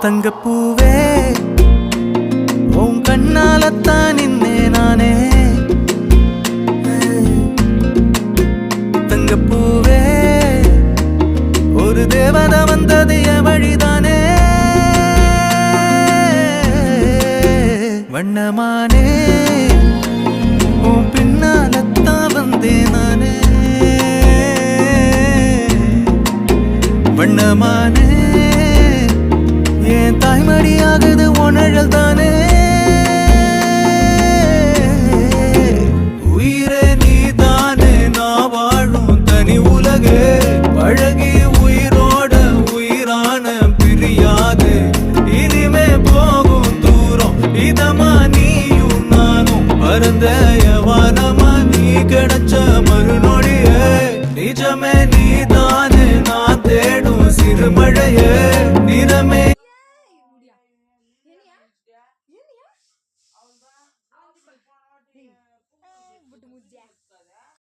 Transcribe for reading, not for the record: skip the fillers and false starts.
தங்கப்பூவே உன் கண்ணாலத்தான் நின்னே நானே தங்கப்பூவே ஒரு தேவதை வந்தது என் வழிதானே வண்ணமானே உன் பின்னாலத்தான் வந்தேன் நானே வண்ணமானே என் தாய்மடியாகுது உணழல் தானே உயிரே நீ தானே நான் வாழும் தனி உலகு பழகி உயிரோட உயிரான பிரியாது இனிமே போகும் தூரம் இதமா நீயும் நானும் பரந்த வானமா நீ கிடைச்ச மறுநொடியே நிஜமே நீ தானே நான் தேடும் சிறுமழையே நிறமே விட்டு முஜ்ஜா